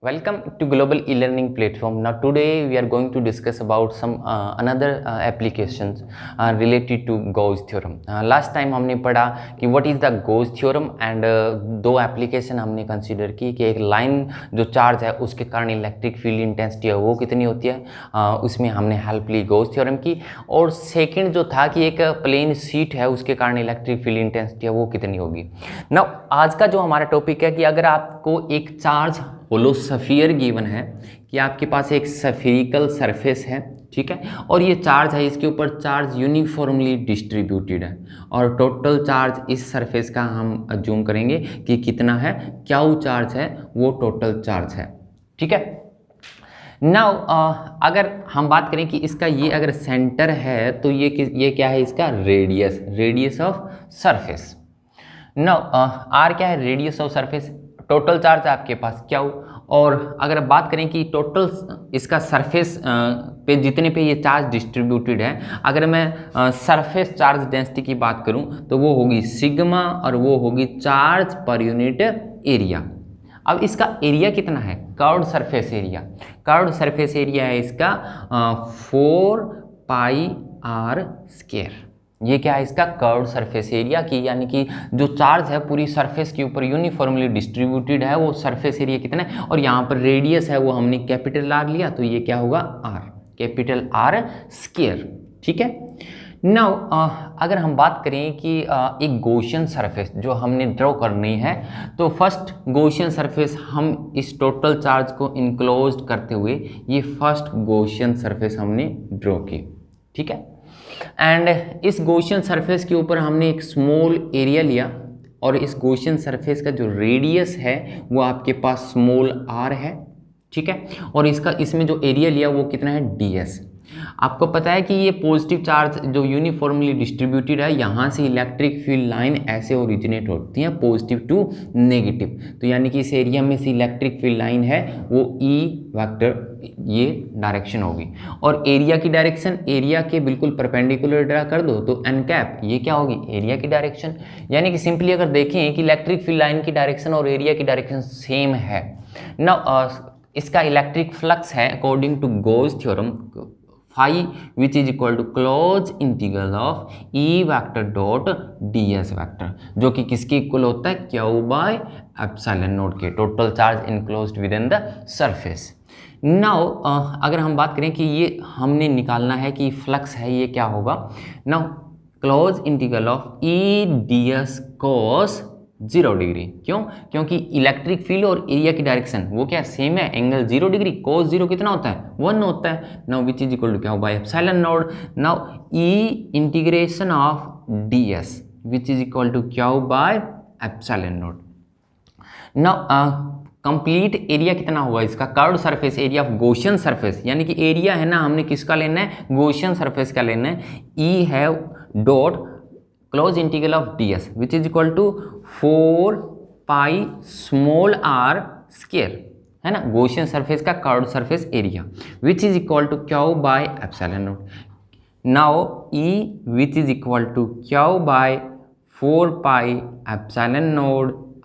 Welcome to Global E-Learning Platform. Now today we are going to discuss about some another applications related to Gauss theorem. Last time हमने पढ़ा कि what is the Gauss theorem and दो application हमने consider की कि एक line जो charge है उसके कारण इलेक्ट्रिक फील्ड इंटेंसिटी है वो कितनी होती है, उसमें हमने हेल्प ली गॉस थ्योरम की। और सेकंड जो था कि एक प्लेन शीट है उसके कारण इलेक्ट्रिक फील्ड इंटेंसिटी है वो कितनी होगी। नाउ आज का जो हमारा टॉपिक है कि अगर आपको एक चार्ज होलो स्फीयर गिवन है कि आपके पास एक स्फीरिकल सरफेस है, ठीक है, और ये चार्ज है, इसके ऊपर चार्ज यूनिफॉर्मली डिस्ट्रीब्यूटेड है और टोटल चार्ज इस सरफेस का हम अज्यूम करेंगे कि कितना है, क्यू चार्ज है वो टोटल चार्ज है, ठीक है। नाउ अगर हम बात करें कि इसका ये अगर सेंटर है तो ये क्या है, इसका radius of surface. Now R क्या है, radius of surface, total charge है आपके पास क्या हो। और अगर बात करें कि टोटल इसका सरफेस पे जितने पे ये चार्ज डिस्ट्रीब्यूटेड है, अगर मैं सरफेस चार्ज डेंसिटी की बात करूं तो वो होगी सिग्मा और वो होगी चार्ज पर यूनिट एरिया। अब इसका एरिया कितना है, curved surface area, curved surface area है इसका 4πr²। ये क्या है, इसका कर्व्ड सरफेस एरिया की, यानी कि जो चार्ज है पूरी सरफेस के ऊपर यूनिफॉर्मली डिस्ट्रीब्यूटेड है वो सरफेस एरिया कितना है। और यहाँ पर रेडियस है वो हमने कैपिटल आर लिया तो ये क्या होगा, आर, कैपिटल आर स्क्वायर, ठीक है। नाउ अगर हम बात करें कि एक गॉसियन सरफेस जो हमने ड्रॉ करनी है तो फर्स्ट गॉसियन सरफेस हम इस टोटल चार्ज को इनक्लोज्ड करते हुए ये फर्स्ट गॉसियन सरफेस हमने ड्रॉ की, ठीक है। एंड इस गॉसियन सरफेस के ऊपर हमने एक स्मॉल एरिया लिया और इस गॉसियन सरफेस का जो रेडियस है वो आपके पास स्मॉल आर है, ठीक है। और इसमें जो एरिया लिया वो कितना है, ds। आपको पता है कि ये पॉजिटिव चार्ज जो यूनिफॉर्मली डिस्ट्रीब्यूटेड है, यहाँ से इलेक्ट्रिक फील्ड लाइन ऐसे ओरिजिनेट होती हैं पॉजिटिव टू नेगेटिव, तो यानी कि इस एरिया में से इलेक्ट्रिक फील्ड लाइन है वो ई वेक्टर ये डायरेक्शन होगी। और एरिया की डायरेक्शन एरिया के बिल्कुल परपेंडिकुलर ड्रा कर दो तो एन कैप ये क्या होगी, एरिया की डायरेक्शन। यानी कि सिंपली अगर देखें कि इलेक्ट्रिक फील्ड लाइन की डायरेक्शन और एरिया की डायरेक्शन सेम है ना। इसका इलेक्ट्रिक फ्लक्स है according to Gauss theorem phi which is equal to close integral of E vector dot ds vector, जो कि किसके इक्वल होता है, क्यू बाय एप्सिलॉन नॉट के, total charge enclosed within the surface. Now अगर हम बात करें कि ये हमने निकालना है कि फ्लक्स है ये क्या होगा। Now close integral of E ds cos 0 degree, क्यों, क्योंकि इलेक्ट्रिक फील्ड और एरिया की डायरेक्शन वो क्या सेम है, एंगल 0 डिग्री, cos 0 कितना होता है, 1 होता है। Now which is equal to क्या by epsilon naught. Now E integration of ds which is equal to क्या by epsilon naught. Now complete area कितना होगा इसका, curved surface area of Gaussian surface, यानी कि एरिया है ना हमने किसका लेना है, गॉसियन सरफेस का लेना है। ई है dot close integral of ds which is equal to 4πr², है ना, गॉसियन सरफेस का curved surface area which is equal to Q by epsilon naught. Now E which is equal to Q by 4π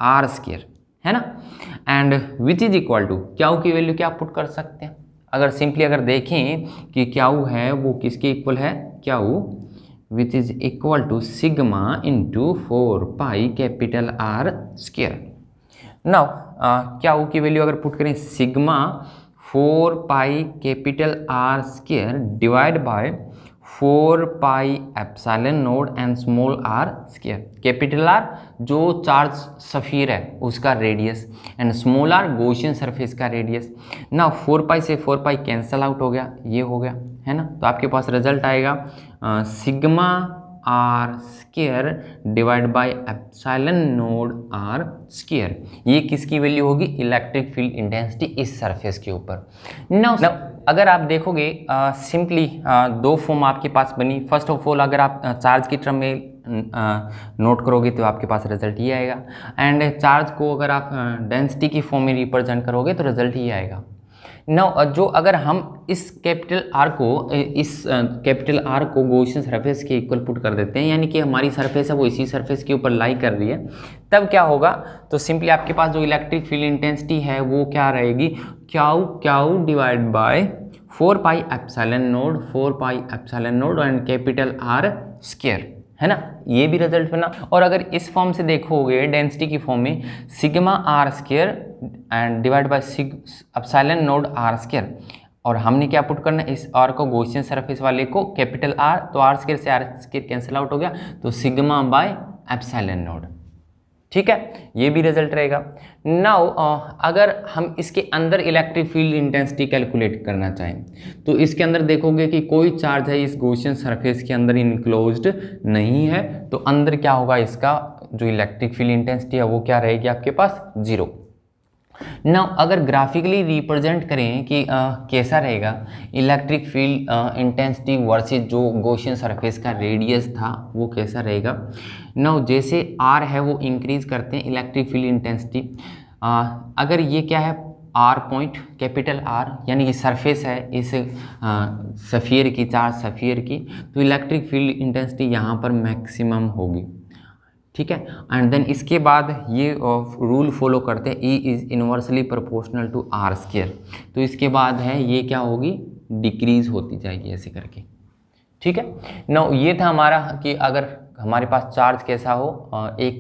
r², है ना, and which is equal to Q की value क्या put कर सकते हैं, अगर सिंपली अगर देखें कि क्यू है वो किसके इक्वल है, Q which is equal to sigma into 4π R²। Now Q की वैल्यू अगर पुट करें sigma 4π R² divide by 4π and small r²। Capital R जो चार्ज सफीर है उसका radius and small r Gaussian surface का रेडियस। ना 4π से 4π कैंसल आउट हो गया, ये हो गया, है ना, तो आपके पास रिजल्ट आएगा sigma r² divide by epsilon not r²। ये किसकी वैल्यू होगी, इलेक्ट्रिक फील्ड इंटेंसिटी इस सरफेस के ऊपर। नाउ अगर आप देखोगे सिंपली दो फॉर्म आपके पास बनी। फर्स्ट ऑफ ऑल अगर आप चार्ज की टर्म में नोट करोगे तो आपके पास रिजल्ट ये आएगा, एंड चार्ज को अगर आप डेंसिटी की फॉर्म में रिप्रेजेंट करोगे तो रिजल्ट ये आएगा। नाउ जो अगर हम इस कैपिटल आर को गॉसियन सरफेस के इक्वल पुट कर देते हैं, यानी कि हमारी सरफेस है वो इसी सरफेस के ऊपर लाई कर रही है, तब क्या होगा, तो सिंपली आपके पास जो इलेक्ट्रिक फील्ड इंटेंसिटी है वो क्या रहेगी, Q divide by 4 pi epsilon naught and capital R square, है ना, ये भी रिजल्ट बना। और अगर इस फॉर्म से देखोगे डेंसिटी की फॉर्म में, sigma R square and divide by epsilon naught R square, और हमने क्या पुट करना है, इस आर को गॉसियन सरफेस वाले को कैपिटल आर, तो आर स्क्वायर से आर स्क्वायर कैंसिल आउट हो गया, तो सिग्मा बाय एप्सिलॉन नोड, ठीक है, ये भी रिजल्ट रहेगा। नाउ अगर हम इसके अंदर इलेक्ट्रिक फील्ड इंटेंसिटी कैलकुलेट करना चाहें, तो इसके अंदर देखोगे कि कोई चार्ज है इस गॉसियन सरफेस के अंदर इनक्लोज्ड नहीं है, तो अंदर क्या होगा, इसका जो इलेक्ट्रिक फील्ड इंटेंसिटी है वो क्या रहेगी आपके पास, 0। नाउ अगर ग्राफिकली रिप्रेजेंट करें कि कैसा रहेगा इलेक्ट्रिक फील्ड इंटेंसिटी वर्सेस जो गॉसियन सरफेस का रेडियस था वो कैसा रहेगा। नाउ जैसे आर है वो इंक्रीज करते हैं इलेक्ट्रिक फील्ड इंटेंसिटी, अगर ये क्या है, आर पॉइंट कैपिटल आर यानी कि सरफेस है इस सफियर की, चार्ज सफियर की, तो इलेक्ट्रिक फील्ड इंटेंसिटी यहाँ पर मैक्सिमम होगी, ठीक है। एंड देन इसके बाद ये रूल फॉलो करते हैं, E is inversely proportional to R square, तो इसके बाद है ये क्या होगी, डिक्रीज होती जाएगी ऐसे करके, ठीक है। नाउ ये था हमारा कि अगर हमारे पास चार्ज कैसा हो, एक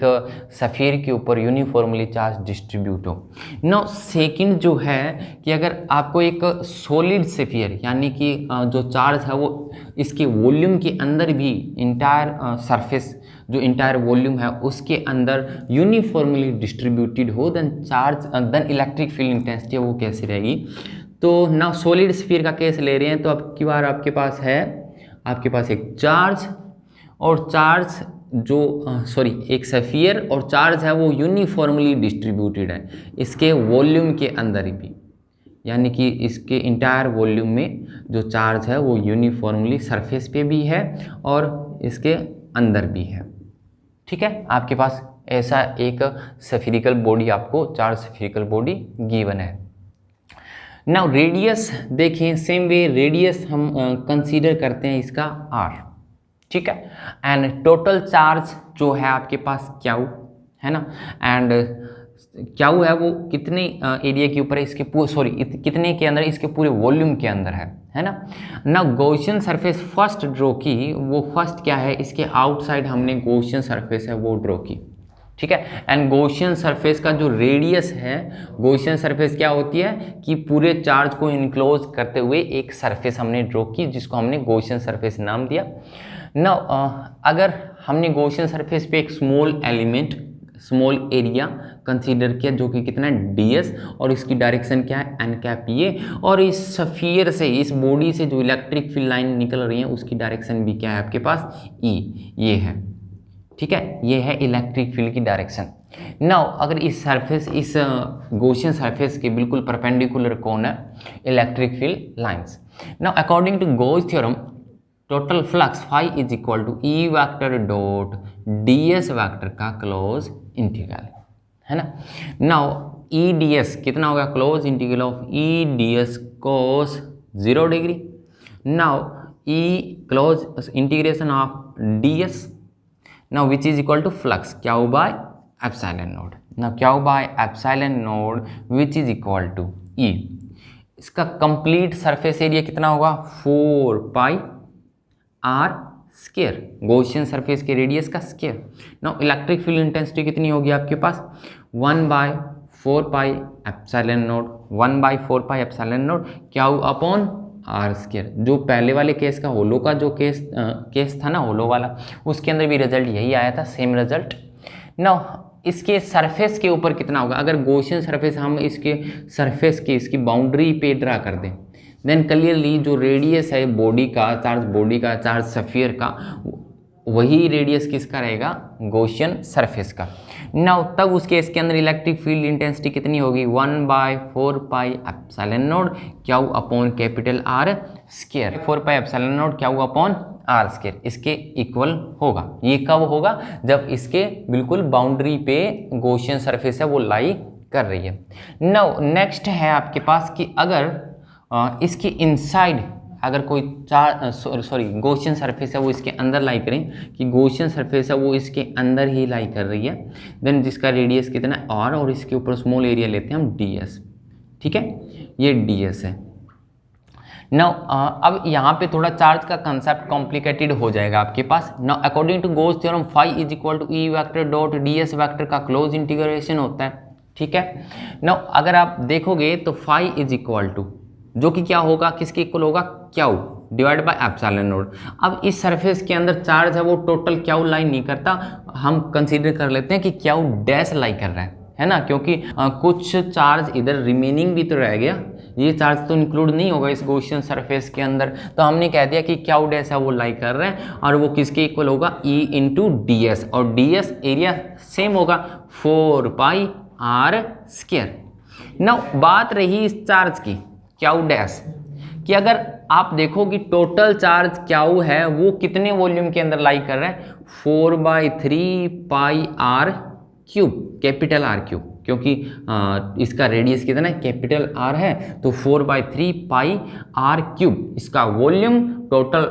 सफियर के ऊपर यूनिफॉर्मली चार्ज डिस्ट्रीब्यूट हो। नाउ सेकंड जो है कि अगर आपको एक सॉलिड सफियर यानी कि जो चार्ज है वो इसके वॉल्यूम के अंदर भी इंटायर सरफेस जो इंटायर वॉल्यूम है उसके अंदर यूनिफॉर्मली डिस्ट्रीब्यूटेड हो, देन इलेक्ट्रिक फील्ड इंटेंसिटी वो कैसी रहेगी। तो ना सॉलिड स्फीयर का केस ले रहे हैं, तो अब की बार आपके पास है, आपके पास एक चार्ज और चार्ज जो एक सफियर और चार्ज है वो यूनिफॉर्मली डिस्ट्रीब्यूटेड है इसके वॉल्यूम के अंदर भी, यानी कि इसके इंटायर वॉल्यूम में जो चार्ज है वो यूनिफॉर्मली सरफेस पे भी है और इसके अंदर भी है, ठीक है। आपके पास ऐसा एक सफिरिकल बॉडी, आपको चार्ज सफिरिकल बॉडी गिवन है। नाउ रेडियस देखें, सेम वे रेडियस हम कंसीडर करते हैं इसका r, ठीक है। एंड टोटल चार्ज जो है आपके पास क्याउ है ना, एंड क्याउ है वो कितने एरिया के ऊपर है, इसके कितने के अंदर, इसके पूरे वॉल्यूम के अंदर है ना। ना गॉसियन सरफेस फर्स्ट ड्रॉ की, वो फर्स्ट क्या है, इसके आउटसाइड हमने गॉसियन सरफेस है वो ड्रॉ की, ठीक है। एंड गॉसियन सरफेस का जो रेडियस है, गॉसियन सरफेस क्या होती है कि पूरे चार्ज को इनक्लोज करते हुए एक सरफेस हमने ड्रॉ की जिसको हमने गॉसियन सरफेस नाम दिया। ना अगर हमने गॉसियन सरफेस पे एक स्मॉल एरिया कंसीडर किया जो कि कितना है ds, और इसकी डायरेक्शन क्या है n कैप ये, और इस सफियर से, इस बॉडी से जो इलेक्ट्रिक फील्ड लाइन निकल रही है उसकी डायरेक्शन भी क्या है आपके पास e, ये है, ठीक है, ये है इलेक्ट्रिक फील्ड की डायरेक्शन। नाउ अगर इस सरफेस, इस गॉसियन सरफेस के बिल्कुल परपेंडिकुलर कौन है, electric field lines. Now according to Gauss theorem total flux phi is equal to E vector dot ds vector का क्लोज इंटीग्रल, है ना। नाउ ई ds कितना होगा, close integral of E ds cos 0 degree. Now E close integration of ds now which is equal to flux Q by epsilon naught. Now Q by epsilon naught which is equal to E, इसका complete surface area कितना होगा, 4 pi R square, Gaussian surface के radius का square. Now electric field intensity कितनी होगी आपके पास, 1/4 pi epsilon naught, 1/4 pi epsilon naught Q upon R square. जो पहले वाले केस का होलो का जो केस था ना, होलो वाला, उसके अंदर भी रिजल्ट यही आया था, सेम रिजल्ट। नाउ इसके सरफेस के ऊपर कितना होगा, अगर गॉसियन सरफेस हम इसके सरफेस की, इसकी बाउंड्री पे ड्रा कर दें, देन क्लियरली जो रेडियस है बॉडी का, चार्ज सफियर का, वही रेडियस किसका रहेगा, गॉसियन सरफेस का। नाउ तब उस केस के अंदर इलेक्ट्रिक फील्ड इंटेंसिटी कितनी होगी, 1/4 pi epsilon naught Q upon capital R square, 4 pi epsilon naught Q upon R square, इसके इक्वल होगा। ये कब होगा, जब इसके बिल्कुल बाउंड्री पे गॉसियन सरफेस है वो लाई कर रही है। नाउ नेक्स्ट है आपके पास कि अगर इसके इनसाइड अगर कोई गॉसियन सरफेस है वो इसके अंदर लाई करें कि गॉसियन सरफेस है वो इसके अंदर ही लाई कर रही है, देन जिसका रेडियस कितना है r और इसके ऊपर स्मॉल एरिया लेते हैं हम ds। ठीक है, ये ds है। नाउ अब यहाँ पे थोड़ा चार्ज का कंसेप्ट कॉम्प्लिकेटेड हो जाएगा आपके पास। Now according to Gauss theorem phi is equal to E vector dot ds vector का क्लोज इंटीग्रेशन होता है। ठीक है, नाउ अगर आप देखोगे तो फाई इज इक्वल टू, जो कि क्या होगा, किसके इक्वल होगा, क्याउ डिवाइड बाय एप्सिलॉन नोड। अब इस सरफेस के अंदर चार्ज है वो टोटल क्याउ लाई नहीं करता, हम कंसीडर कर लेते हैं कि क्याउ डैश लाई कर रहा है ना, क्योंकि कुछ चार्ज इधर रिमेनिंग भी तो रह गया, ये चार्ज तो इंक्लूड नहीं होगा इस गॉसियन सरफेस के अंदर, तो हमने कह दिया कि क्याउ डैश है वो लाई कर रहे हैं और वो किसके इक्वल होगा, E इंटू डी एस, और डी एस एरिया सेम होगा 4 पाई आर स्क्वायर। नाउ बात रही इस चार्ज की क्याउ डैश कि अगर आप देखो कि टोटल चार्ज क्याउ है वो कितने वॉल्यूम के अंदर लाई कर रहा है, 4/3 pi R cube, capital R cube, क्योंकि इसका रेडियस कितना है, कैपिटल आर है, तो 4/3 पाई आर क्यूब इसका वॉल्यूम, टोटल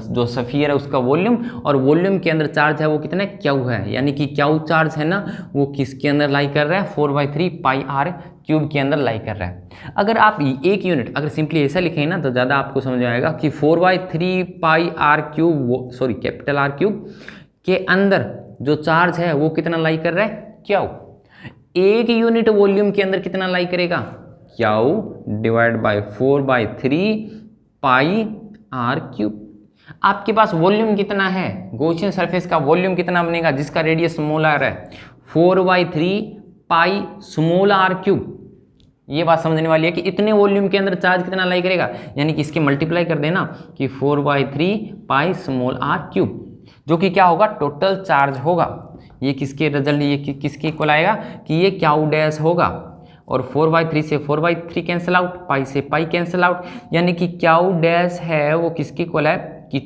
जो सफियर है उसका वॉल्यूम, और वॉल्यूम के अंदर चार्ज है वो कितना है, क्याउ है, यानी कि क्याउ चार्ज है ना वो किसके अंदर लाई कर रहा है, 4/3 पाई आर क्यूब के अंदर लाई कर रहा है। अगर आप एक यूनिट अगर सिंपली ऐसा लिखें ना तो ज़्यादा आपको समझ आएगा कि 4/3 pi R cube, sorry capital R cube के अंदर जो चार्ज है वो कितना लाई कर रहा है, क्याउ। एक यूनिट वॉल्यूम के अंदर कितना लाई करेगा, Q divide by 4/3 pi R cube. आपके पास वॉल्यूम कितना है, गॉसियन सरफेस का वॉल्यूम कितना बनेगा जिसका रेडियस स्मॉल आर है, 4/3 पाई स्मॉल आर क्यूब। ये बात समझने वाली है कि इतने वॉल्यूम के अंदर चार्ज कितना लाई करेगा, यानी कि इसके मल्टीप्लाई कर देना कि 4/3 पाई स्मॉल आर क्यूब, जो कि क्या होगा, टोटल चार्ज होगा। ये किसके रिजल्ट, ये किसके इक्वल आएगा कि ये क्याउ डैश होगा, और 4/3 से 4/3 कैंसिल आउट, पाई से पाई कैंसिल आउट, यानी कि क्याउ डैश है वो किसके इक्वल है कि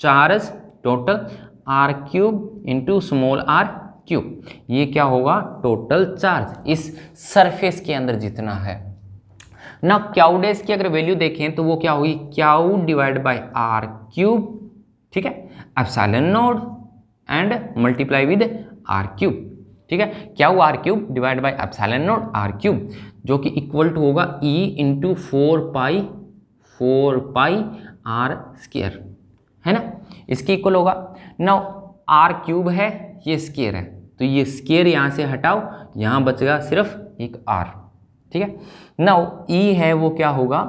charge total R cube into small R cube. ये क्या होगा, टोटल चार्ज इस सरफेस के अंदर जितना है ना। क्याउ डैश की अगर वैल्यू देखें तो वो क्या हुई, Q divide by R cube, ठीक है, epsilon naught and multiply with R cube. ठीक है, Q R cube divide by epsilon naught R cube, जो कि इक्वल टू होगा E into 4 pi R square, है ना, इसके इक्वल होगा। नाउ आर क्यूब है, ये स्क्वायर है, तो ये स्क्वायर यहाँ से हटाओ, यहाँ बचेगा सिर्फ एक आर। ठीक है, नाउ E है वो क्या होगा,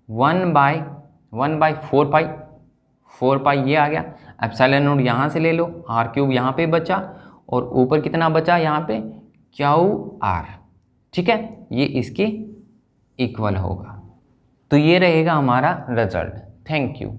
1/4 पाई ये आ गया, एप्सिलॉन नोड यहाँ से ले लो, आर क्यूब यहाँ पे बचा, और ऊपर कितना बचा यहाँ पे, क्याउ आर। ठीक है, ये इसके इक्वल होगा। तो ये रहेगा हमारा रिजल्ट। Thank you.